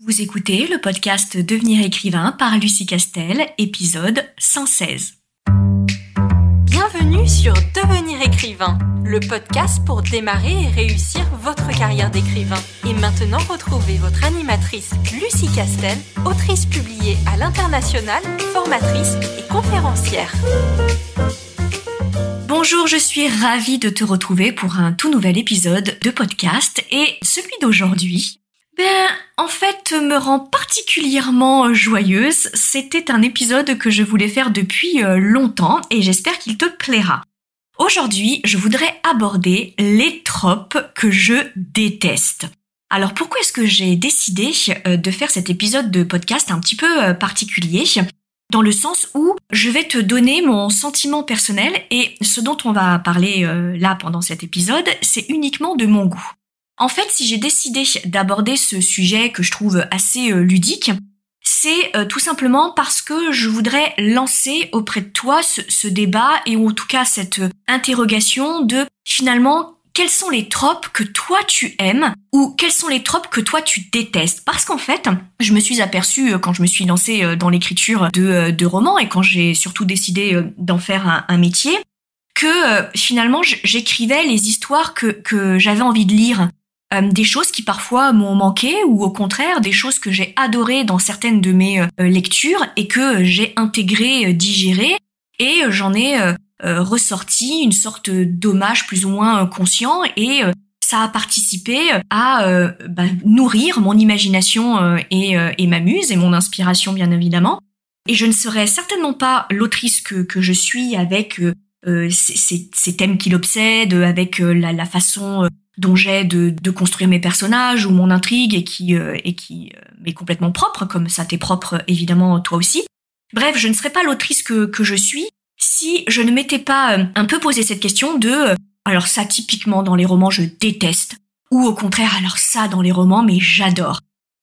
Vous écoutez le podcast Devenir écrivain par Lucie Castel, épisode 116. Bienvenue sur Devenir écrivain, le podcast pour démarrer et réussir votre carrière d'écrivain. Et maintenant, retrouvez votre animatrice Lucie Castel, autrice publiée à l'international, formatrice et conférencière. Bonjour, je suis ravie de te retrouver pour un tout nouvel épisode de podcast et celui d'aujourd'hui, en fait, me rend particulièrement joyeuse. C'était un épisode que je voulais faire depuis longtemps et j'espère qu'il te plaira. Aujourd'hui, je voudrais aborder les tropes que je déteste. Alors pourquoi est-ce que j'ai décidé de faire cet épisode de podcast un petit peu particulier ? Dans le sens où je vais te donner mon sentiment personnel et ce dont on va parler là pendant cet épisode, c'est uniquement de mon goût. En fait, si j'ai décidé d'aborder ce sujet que je trouve assez ludique, c'est tout simplement parce que je voudrais lancer auprès de toi ce débat et en tout cas cette interrogation de finalement quels sont les tropes que toi tu aimes ou quels sont les tropes que toi tu détestes. Parce qu'en fait, je me suis aperçue quand je me suis lancée dans l'écriture de romans et quand j'ai surtout décidé d'en faire un métier, que finalement j'écrivais les histoires que j'avais envie de lire. Des choses qui parfois m'ont manqué ou au contraire des choses que j'ai adorées dans certaines de mes lectures et que j'ai intégrées, digérées et j'en ai ressorti une sorte d'hommage plus ou moins conscient et ça a participé à nourrir mon imagination et ma muse et mon inspiration bien évidemment. Et je ne serais certainement pas l'autrice que je suis avec ces thèmes qui l'obsèdent, avec la façon dont j'ai de construire mes personnages ou mon intrigue et qui m'est complètement propre, comme ça t'est propre évidemment toi aussi. Bref, je ne serais pas l'autrice que je suis si je ne m'étais pas un peu posé cette question de alors ça typiquement dans les romans je déteste ou au contraire alors ça dans les romans mais j'adore.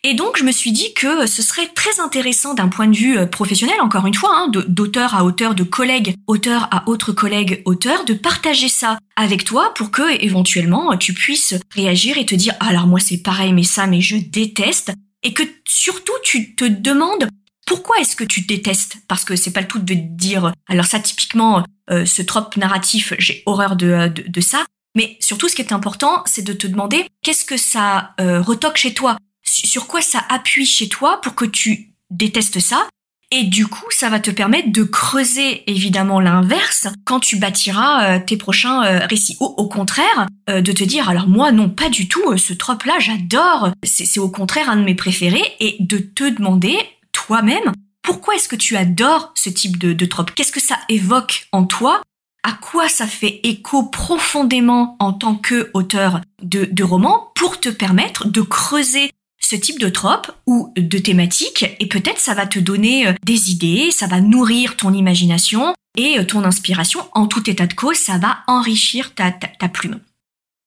Et donc je me suis dit que ce serait très intéressant d'un point de vue professionnel, encore une fois, d'auteur à auteur, de collègue auteur à autre collègue auteur, de partager ça avec toi pour que éventuellement tu puisses réagir et te dire alors moi c'est pareil mais je déteste et que surtout tu te demandes pourquoi est-ce que tu détestes, parce que c'est pas le tout de dire alors ça typiquement ce trope narratif j'ai horreur de ça, mais surtout ce qui est important c'est de te demander qu'est-ce que ça retoque chez toi. Sur quoi ça appuie chez toi pour que tu détestes ça et du coup ça va te permettre de creuser évidemment l'inverse quand tu bâtiras tes prochains récits ou au contraire de te dire alors moi non pas du tout ce trope là j'adore c'est au contraire un de mes préférés et de te demander toi-même pourquoi est-ce que tu adores ce type de trope, qu'est-ce que ça évoque en toi, à quoi ça fait écho profondément en tant qu'auteur de roman pour te permettre de creuser ce type de trope ou de thématique et peut-être ça va te donner des idées, ça va nourrir ton imagination et ton inspiration. En tout état de cause, ça va enrichir ta plume.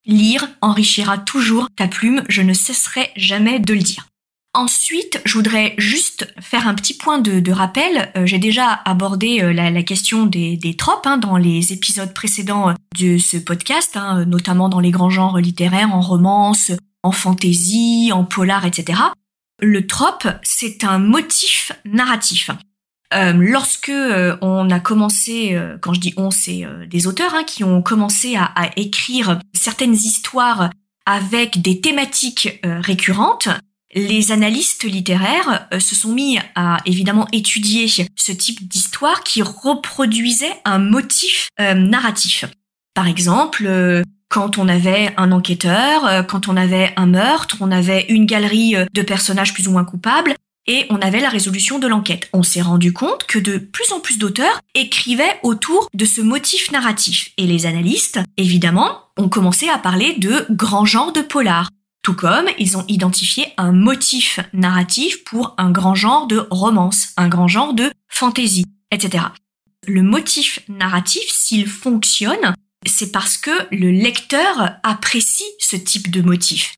Lire enrichira toujours ta plume, je ne cesserai jamais de le dire. Ensuite, je voudrais juste faire un petit point de rappel. J'ai déjà abordé la question des tropes dans les épisodes précédents de ce podcast, notamment dans les grands genres littéraires, en romance, en fantasy, en polar, etc. Le trope, c'est un motif narratif. Lorsque on a commencé, quand je dis on, c'est des auteurs qui ont commencé à écrire certaines histoires avec des thématiques récurrentes, les analystes littéraires se sont mis à évidemment étudier ce type d'histoire qui reproduisait un motif narratif. Par exemple, quand on avait un enquêteur, quand on avait un meurtre, on avait une galerie de personnages plus ou moins coupables et on avait la résolution de l'enquête. On s'est rendu compte que de plus en plus d'auteurs écrivaient autour de ce motif narratif. Et les analystes, évidemment, ont commencé à parler de grands genres de polar. Tout comme ils ont identifié un motif narratif pour un grand genre de romance, un grand genre de fantasy, etc. Le motif narratif, s'il fonctionne, c'est parce que le lecteur apprécie ce type de motif.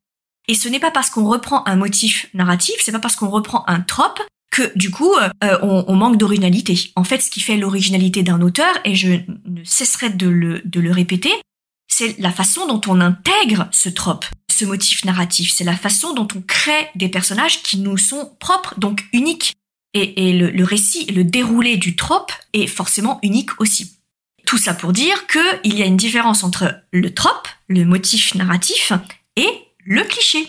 Et ce n'est pas parce qu'on reprend un motif narratif, c'est pas parce qu'on reprend un trope que du coup on manque d'originalité. En fait, ce qui fait l'originalité d'un auteur, et je ne cesserai de le répéter, c'est la façon dont on intègre ce trope, ce motif narratif. C'est la façon dont on crée des personnages qui nous sont propres, donc uniques. Et le récit, le déroulé du trope est forcément unique aussi. Tout ça pour dire qu'il y a une différence entre le trope, le motif narratif, et le cliché.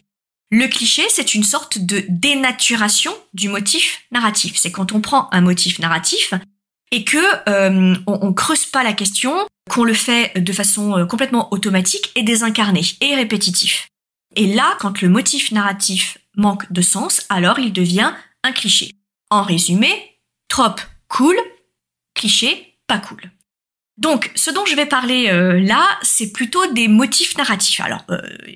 Le cliché, c'est une sorte de dénaturation du motif narratif. C'est quand on prend un motif narratif et que on creuse pas la question, qu'on le fait de façon complètement automatique et désincarnée et répétitif. Et là, quand le motif narratif manque de sens, alors il devient un cliché. En résumé, trope cool, cliché pas cool. Donc, ce dont je vais parler là, c'est plutôt des motifs narratifs. Alors,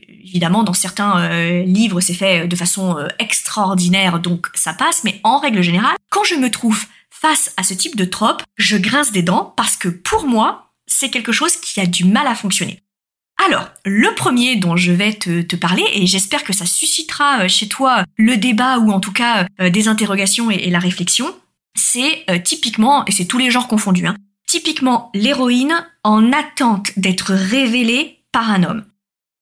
évidemment, dans certains livres, c'est fait de façon extraordinaire, donc ça passe, mais en règle générale, quand je me trouve face à ce type de trope, je grince des dents parce que pour moi, c'est quelque chose qui a du mal à fonctionner. Alors, le premier dont je vais te parler, et j'espère que ça suscitera chez toi le débat ou en tout cas des interrogations et la réflexion, c'est typiquement, et c'est tous les genres confondus, typiquement l'héroïne en attente d'être révélée par un homme.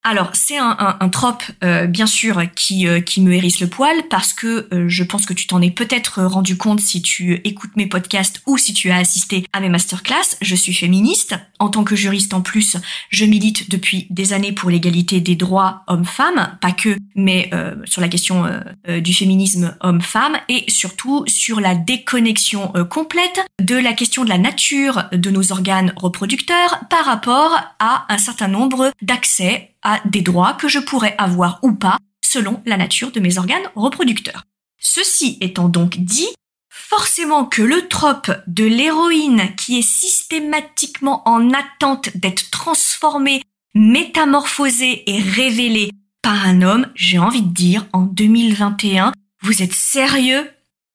Alors, c'est un trope, bien sûr, qui me hérisse le poil parce que je pense que tu t'en es peut-être rendu compte si tu écoutes mes podcasts ou si tu as assisté à mes masterclass. Je suis féministe. En tant que juriste en plus, je milite depuis des années pour l'égalité des droits hommes-femmes, pas que, mais sur la question du féminisme homme-femme et surtout sur la déconnexion complète de la question de la nature de nos organes reproducteurs par rapport à un certain nombre d'accès à des droits que je pourrais avoir ou pas selon la nature de mes organes reproducteurs. Ceci étant donc dit, forcément que le trope de l'héroïne qui est systématiquement en attente d'être transformée, métamorphosée et révélée par un homme, j'ai envie de dire, en 2021, vous êtes sérieux?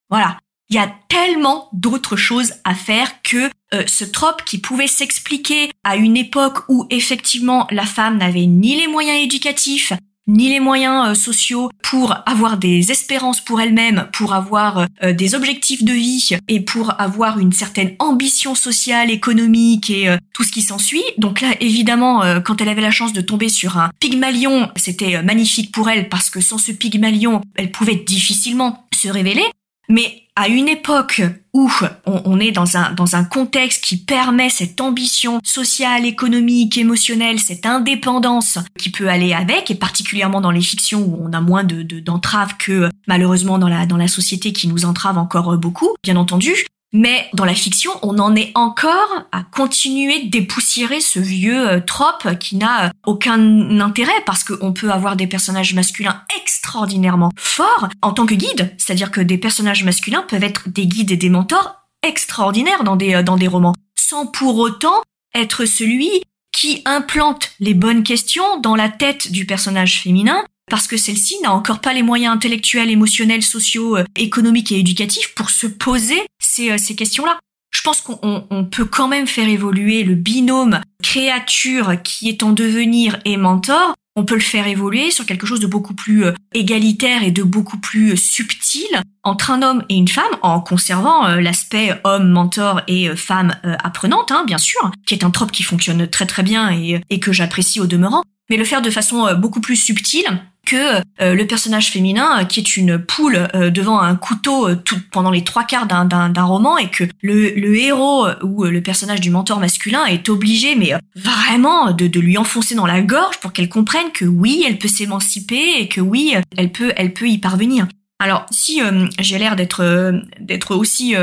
Voilà. Il y a tellement d'autres choses à faire que ce trope qui pouvait s'expliquer à une époque où effectivement la femme n'avait ni les moyens éducatifs, ni les moyens sociaux pour avoir des espérances pour elle-même, pour avoir des objectifs de vie et pour avoir une certaine ambition sociale, économique et tout ce qui s'ensuit. Donc là, évidemment, quand elle avait la chance de tomber sur un Pygmalion, c'était magnifique pour elle parce que sans ce Pygmalion, elle pouvait difficilement se révéler. Mais à une époque où on est dans un contexte qui permet cette ambition sociale, économique, émotionnelle, cette indépendance qui peut aller avec, et particulièrement dans les fictions où on a moins d'entraves que malheureusement dans la société qui nous entrave encore beaucoup, bien entendu. Mais dans la fiction, on en est encore à continuer de dépoussiérer ce vieux trope qui n'a aucun intérêt parce qu'on peut avoir des personnages masculins extraordinairement forts en tant que guides. C'est-à-dire que des personnages masculins peuvent être des guides et des mentors extraordinaires dans des romans, sans pour autant être celui qui implante les bonnes questions dans la tête du personnage féminin, parce que celle-ci n'a encore pas les moyens intellectuels, émotionnels, sociaux, économiques et éducatifs pour se poser ces questions-là. Je pense qu'on peut quand même faire évoluer le binôme créature qui est en devenir et mentor. On peut le faire évoluer sur quelque chose de beaucoup plus égalitaire et de beaucoup plus subtil entre un homme et une femme, en conservant l'aspect homme mentor et femme apprenante, bien sûr, qui est un trope qui fonctionne très très bien et que j'apprécie au demeurant, mais le faire de façon beaucoup plus subtile que le personnage féminin qui est une poule devant un couteau pendant les 3/4 d'un roman et que le héros ou le personnage du mentor masculin est obligé mais vraiment de lui enfoncer dans la gorge pour qu'elle comprenne que oui, elle peut s'émanciper et que oui, elle peut y parvenir. Alors, si j'ai l'air d'être aussi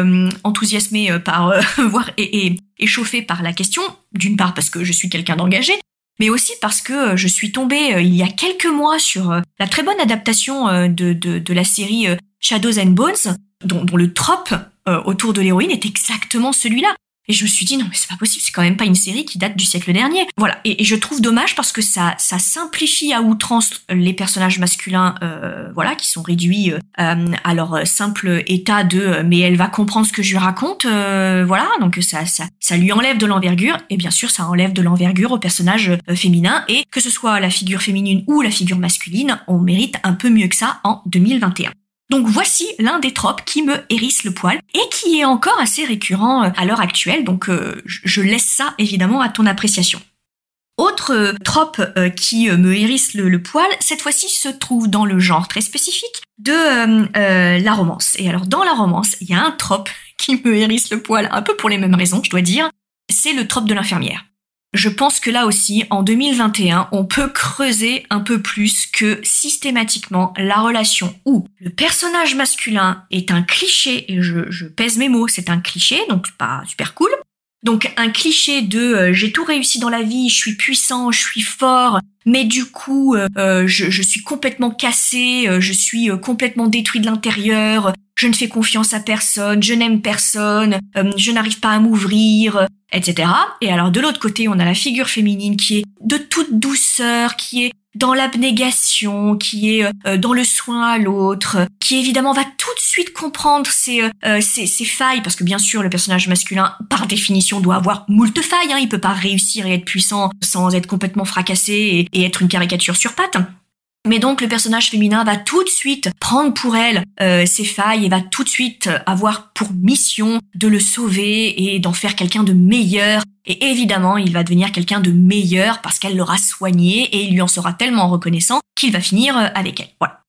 enthousiasmée par voire et échauffée par la question, d'une part parce que je suis quelqu'un d'engagé, mais aussi parce que je suis tombée il y a quelques mois sur la très bonne adaptation de la série Shadows and Bones, dont le trope autour de l'héroïne est exactement celui-là. Et je me suis dit, non mais c'est pas possible, c'est quand même pas une série qui date du siècle dernier. Voilà, et je trouve dommage parce que ça simplifie à outrance les personnages masculins, voilà, qui sont réduits à leur simple état de mais elle va comprendre ce que je lui raconte, voilà, donc ça lui enlève de l'envergure, et bien sûr ça enlève de l'envergure au personnage féminin, et que ce soit la figure féminine ou la figure masculine, on mérite un peu mieux que ça en 2021. Donc voici l'un des tropes qui me hérisse le poil et qui est encore assez récurrent à l'heure actuelle, donc je laisse ça évidemment à ton appréciation. Autre trope qui me hérisse le poil, cette fois-ci se trouve dans le genre très spécifique de la romance. Et alors dans la romance, il y a un trope qui me hérisse le poil, un peu pour les mêmes raisons, je dois dire, c'est le trope de l'infirmière. Je pense que là aussi, en 2021, on peut creuser un peu plus que systématiquement la relation où le personnage masculin est un cliché, et je pèse mes mots, c'est un cliché, donc pas super cool. Donc un cliché de j'ai tout réussi dans la vie, je suis puissant, je suis fort, mais du coup je suis complètement cassé, je suis complètement détruit de l'intérieur, je ne fais confiance à personne, je n'aime personne, je n'arrive pas à m'ouvrir, etc. Et alors de l'autre côté, on a la figure féminine qui est de toute douceur, qui est dans l'abnégation, qui est dans le soin à l'autre, qui évidemment va tout de suite comprendre ses failles, parce que bien sûr le personnage masculin par définition doit avoir moult failles, hein, il peut pas réussir et être puissant sans être complètement fracassé et être une caricature sur pattes. Mais donc le personnage féminin va tout de suite prendre pour elle ses failles et va tout de suite avoir pour mission de le sauver et d'en faire quelqu'un de meilleur. Et évidemment, il va devenir quelqu'un de meilleur parce qu'elle l'aura soigné et il lui en sera tellement reconnaissant qu'il va finir avec elle. Voilà.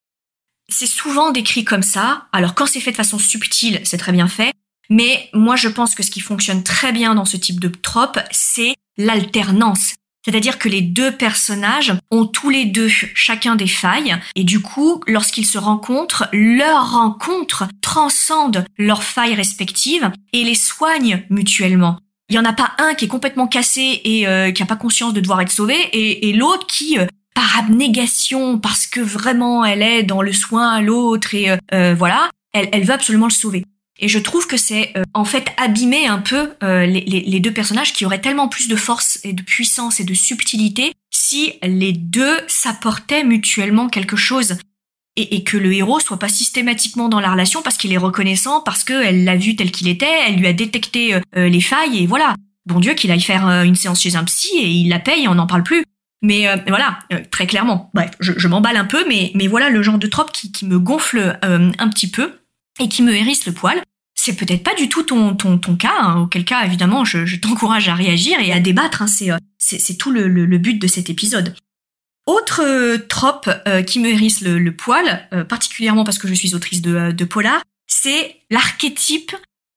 C'est souvent décrit comme ça. Alors quand c'est fait de façon subtile, c'est très bien fait. Mais moi, je pense que ce qui fonctionne très bien dans ce type de trope, c'est l'alternance. C'est-à-dire que les deux personnages ont tous les deux chacun des failles et du coup, lorsqu'ils se rencontrent, leur rencontre transcende leurs failles respectives et les soigne mutuellement. Il y en a pas un qui est complètement cassé et qui a pas conscience de devoir être sauvé et l'autre qui, par abnégation, parce que vraiment elle est dans le soin à l'autre et voilà, elle veut absolument le sauver. Et je trouve que c'est en fait abîmer un peu les deux personnages qui auraient tellement plus de force et de puissance et de subtilité si les deux s'apportaient mutuellement quelque chose et que le héros soit pas systématiquement dans la relation parce qu'il est reconnaissant, parce qu'elle l'a vu tel qu'il était, elle lui a détecté les failles et voilà. Bon Dieu qu'il aille faire une séance chez un psy et il la paye et on n'en parle plus. Mais voilà, très clairement. Bref, je m'emballe un peu, mais voilà le genre de trope qui me gonfle un petit peu et qui me hérisse le poil. C'est peut-être pas du tout ton cas, hein, auquel cas évidemment je t'encourage à réagir et à débattre, hein, c'est tout le but de cet épisode. Autre trope qui me hérisse le poil, particulièrement parce que je suis autrice de polar, c'est l'archétype,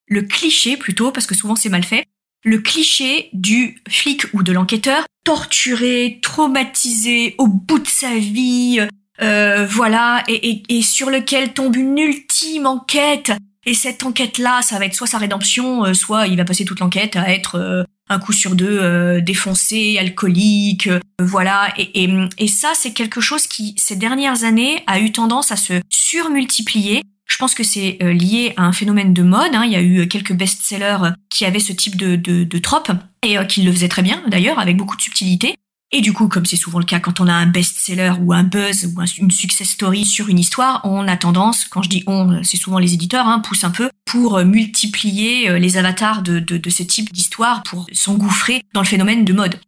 le cliché plutôt, parce que souvent c'est mal fait, le cliché du flic ou de l'enquêteur torturé, traumatisé, au bout de sa vie, voilà, et sur lequel tombe une ultime enquête. Et cette enquête-là, ça va être soit sa rédemption, soit il va passer toute l'enquête à être un coup sur deux défoncé, alcoolique, voilà. Et ça, c'est quelque chose qui, ces dernières années, a eu tendance à se surmultiplier. Je pense que c'est lié à un phénomène de mode. Hein. Il y a eu quelques best-sellers qui avaient ce type de trope et qui le faisaient très bien, d'ailleurs, avec beaucoup de subtilité. Et du coup, comme c'est souvent le cas quand on a un best-seller ou un buzz ou une success story sur une histoire, on a tendance, quand je dis on, c'est souvent les éditeurs, hein, poussent un peu pour multiplier les avatars de ce type d'histoire pour s'engouffrer dans le phénomène de mode.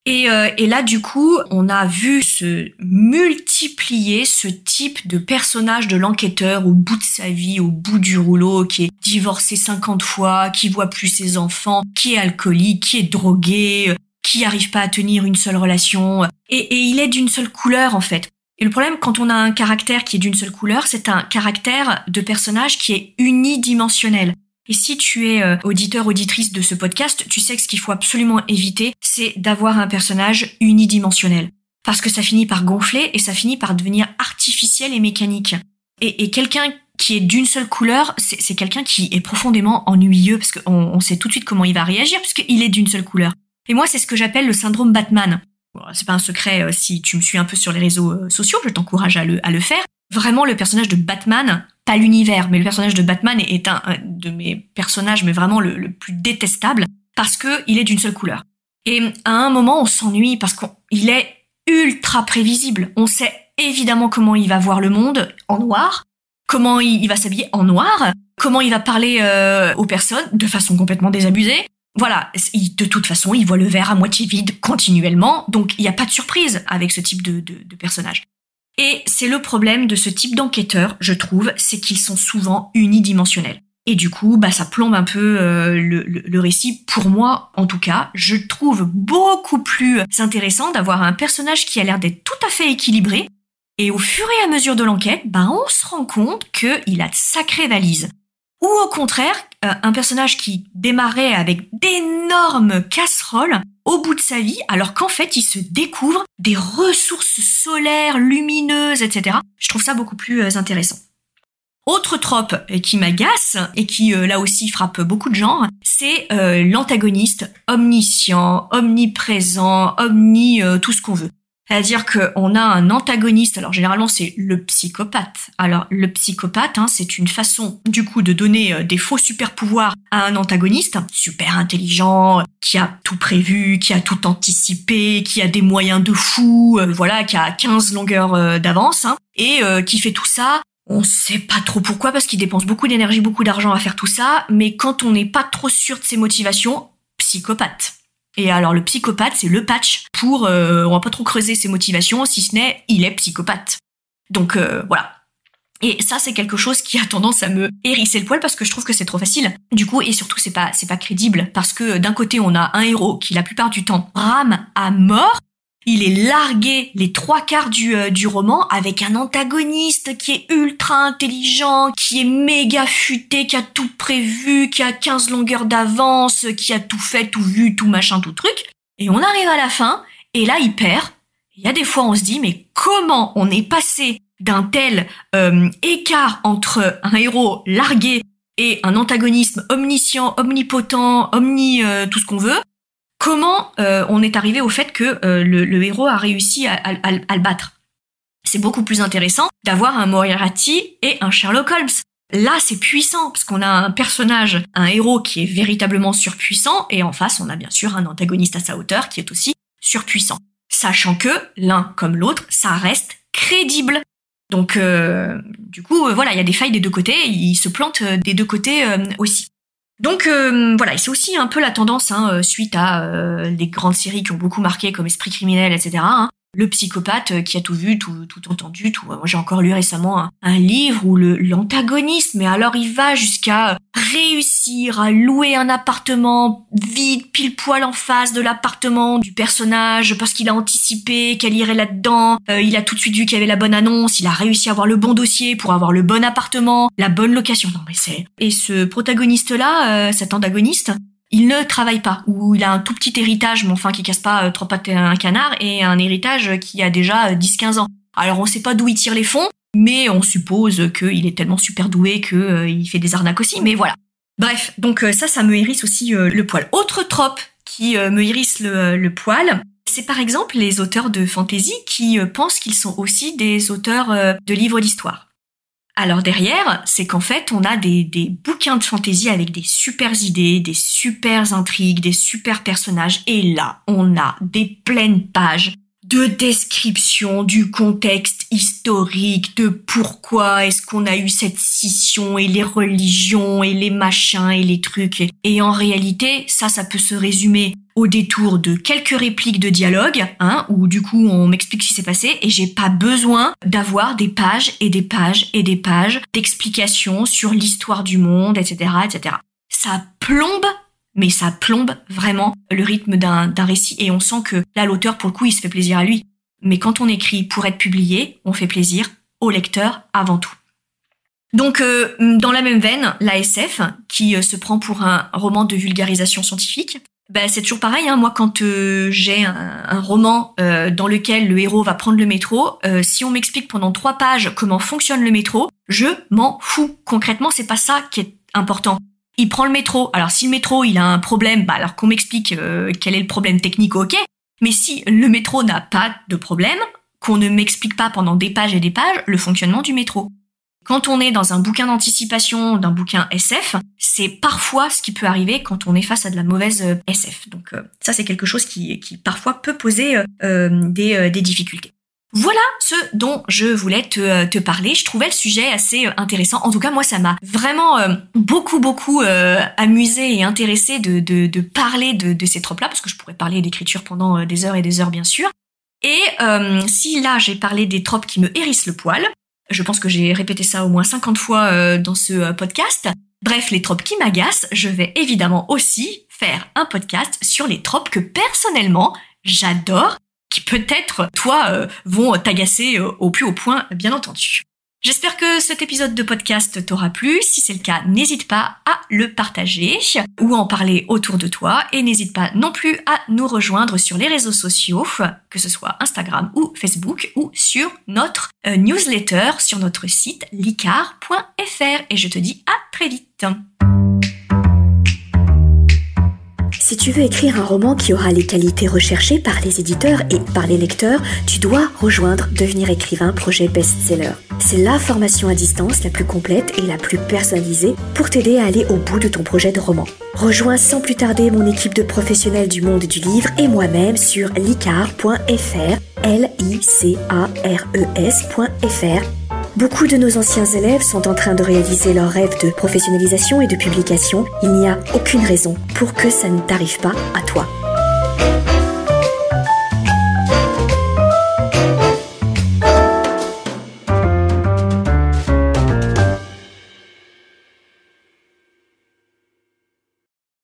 Et là, du coup, on a vu se multiplier ce type de personnage de l'enquêteur au bout de sa vie, au bout du rouleau, qui est divorcé 50 fois, qui voit plus ses enfants, qui est alcoolique, qui est drogué, qui arrive pas à tenir une seule relation, et il est d'une seule couleur en fait. Et le problème quand on a un caractère qui est d'une seule couleur, c'est un caractère de personnage qui est unidimensionnel. Et si tu es auditeur, auditrice de ce podcast, tu sais que ce qu'il faut absolument éviter, c'est d'avoir un personnage unidimensionnel. Parce que ça finit par gonfler et ça finit par devenir artificiel et mécanique. Et quelqu'un qui est d'une seule couleur, c'est quelqu'un qui est profondément ennuyeux parce qu'on sait tout de suite comment il va réagir puisqu'il est d'une seule couleur. Et moi, c'est ce que j'appelle le syndrome Batman. Bon, c'est pas un secret, si tu me suis un peu sur les réseaux sociaux, je t'encourage à le faire. Vraiment, le personnage de Batman, pas l'univers, mais le personnage de Batman est un de mes personnages, mais vraiment le plus détestable, parce que il est d'une seule couleur. Et à un moment, on s'ennuie parce qu'il est ultra prévisible. On sait évidemment comment il va voir le monde en noir, comment il va s'habiller en noir, comment il va parler aux personnes de façon complètement désabusée. Voilà, de toute façon, il voit le verre à moitié vide continuellement, donc il n'y a pas de surprise avec ce type de personnage. Et c'est le problème de ce type d'enquêteurs, je trouve, c'est qu'ils sont souvent unidimensionnels. Et du coup, ça plombe un peu le récit. Pour moi, en tout cas, je trouve beaucoup plus intéressant d'avoir un personnage qui a l'air d'être tout à fait équilibré. Et au fur et à mesure de l'enquête, on se rend compte qu'il a de sacrées valises. Ou au contraire, un personnage qui démarrait avec d'énormes casseroles au bout de sa vie, alors qu'en fait, il se découvre des ressources solaires, lumineuses, etc. Je trouve ça beaucoup plus intéressant. Autre trope qui m'agace et qui là aussi frappe beaucoup de gens, c'est l'antagoniste omniscient, omniprésent, tout ce qu'on veut. C'est-à-dire qu'on a un antagoniste, alors généralement c'est le psychopathe. Alors le psychopathe, c'est une façon du coup de donner des faux super pouvoirs à un antagoniste, super intelligent, qui a tout prévu, qui a tout anticipé, qui a des moyens de fou, qui a 15 longueurs d'avance, et qui fait tout ça. On sait pas trop pourquoi, parce qu'il dépense beaucoup d'énergie, beaucoup d'argent à faire tout ça, mais quand on n'est pas trop sûr de ses motivations, psychopathe. Et alors le psychopathe, c'est le patch pour, on va pas trop creuser ses motivations, si ce n'est, il est psychopathe. Donc voilà. Et ça, c'est quelque chose qui a tendance à me hérisser le poil parce que je trouve que c'est trop facile. Du coup, et surtout, c'est pas crédible parce que d'un côté, on a un héros qui la plupart du temps rame à mort. Il est largué les 3/4 du roman avec un antagoniste qui est ultra intelligent, qui est méga futé, qui a tout prévu, qui a 15 longueurs d'avance, qui a tout fait, tout vu, tout machin, tout truc. Et on arrive à la fin, et là il perd. Il y a des fois on se dit, mais comment on est passé d'un tel écart entre un héros largué et un antagoniste omniscient, omnipotent, tout ce qu'on veut. Comment on est arrivé au fait que le héros a réussi à le battre. C'est beaucoup plus intéressant d'avoir un Moriarty et un Sherlock Holmes. Là, c'est puissant, parce qu'on a un personnage, un héros qui est véritablement surpuissant, et en face, on a bien sûr un antagoniste à sa hauteur qui est aussi surpuissant. Sachant que, l'un comme l'autre, ça reste crédible. Donc, du coup, il y a des failles des deux côtés, il se plante des deux côtés aussi. Donc et c'est aussi un peu la tendance suite à les grandes séries qui ont beaucoup marqué comme Esprit criminel, etc. Le psychopathe qui a tout vu, tout entendu, tout. Moi j'ai encore lu récemment un livre où l'antagoniste, mais alors il va jusqu'à réussir à louer un appartement vide, pile poil en face de l'appartement du personnage parce qu'il a anticipé qu'elle irait là-dedans. Il a tout de suite vu qu'il y avait la bonne annonce, il a réussi à avoir le bon dossier pour avoir le bon appartement, la bonne location. Non mais c'est. Et ce protagoniste-là, cet antagoniste, il ne travaille pas, ou il a un tout petit héritage, mais enfin qui casse pas trois pattes à un canard, et un héritage qui a déjà 10-15 ans. Alors on sait pas d'où il tire les fonds, mais on suppose qu'il est tellement super doué qu'il fait des arnaques aussi, mais voilà. Bref, donc ça me hérisse aussi le poil. Autre trope qui me hérisse le poil, c'est par exemple les auteurs de fantasy qui pensent qu'ils sont aussi des auteurs de livres d'histoire. Alors derrière, c'est qu'en fait, on a des bouquins de fantasy avec des super idées, des super intrigues, des super personnages. Et là, on a des pleines pages de description du contexte historique, de pourquoi est-ce qu'on a eu cette scission et les religions et les machins et les trucs. Et en réalité, ça peut se résumer au détour de quelques répliques de dialogue, où du coup on m'explique ce qui s'est passé et j'ai pas besoin d'avoir des pages et des pages et des pages d'explications sur l'histoire du monde, etc., etc. Ça plombe, mais ça plombe vraiment le rythme d'un récit et on sent que là l'auteur pour le coup il se fait plaisir à lui. Mais quand on écrit pour être publié, on fait plaisir au lecteur avant tout. Donc dans la même veine, la SF qui se prend pour un roman de vulgarisation scientifique. C'est toujours pareil, moi quand j'ai un roman dans lequel le héros va prendre le métro, si on m'explique pendant 3 pages comment fonctionne le métro, je m'en fous. Concrètement, c'est pas ça qui est important. Il prend le métro, alors si le métro il a un problème, alors qu'on m'explique quel est le problème technique, ok, mais si le métro n'a pas de problème, qu'on ne m'explique pas pendant des pages et des pages le fonctionnement du métro. Quand on est dans un bouquin d'anticipation, d'un bouquin SF, c'est parfois ce qui peut arriver quand on est face à de la mauvaise SF. Donc ça, c'est quelque chose qui parfois peut poser des difficultés. Voilà ce dont je voulais te parler. Je trouvais le sujet assez intéressant. En tout cas, moi, ça m'a vraiment beaucoup amusé et intéressé de parler de ces tropes-là, parce que je pourrais parler d'écriture pendant des heures et des heures, bien sûr. Et si là, j'ai parlé des tropes qui me hérissent le poil, je pense que j'ai répété ça au moins 50 fois dans ce podcast. Bref, les tropes qui m'agacent, je vais évidemment aussi faire un podcast sur les tropes que personnellement j'adore, qui peut-être, toi, vont t'agacer au plus haut point, bien entendu. J'espère que cet épisode de podcast t'aura plu. Si c'est le cas, n'hésite pas à le partager ou à en parler autour de toi. Et n'hésite pas non plus à nous rejoindre sur les réseaux sociaux, que ce soit Instagram ou Facebook, ou sur notre newsletter sur notre site licar.fr. Et je te dis à très vite. Si tu veux écrire un roman qui aura les qualités recherchées par les éditeurs et par les lecteurs, tu dois rejoindre Devenir écrivain projet best-seller. C'est la formation à distance la plus complète et la plus personnalisée pour t'aider à aller au bout de ton projet de roman. Rejoins sans plus tarder mon équipe de professionnels du monde du livre et moi-même sur licar.fr, licares.fr. Beaucoup de nos anciens élèves sont en train de réaliser leur rêve de professionnalisation et de publication. Il n'y a aucune raison pour que ça ne t'arrive pas à toi.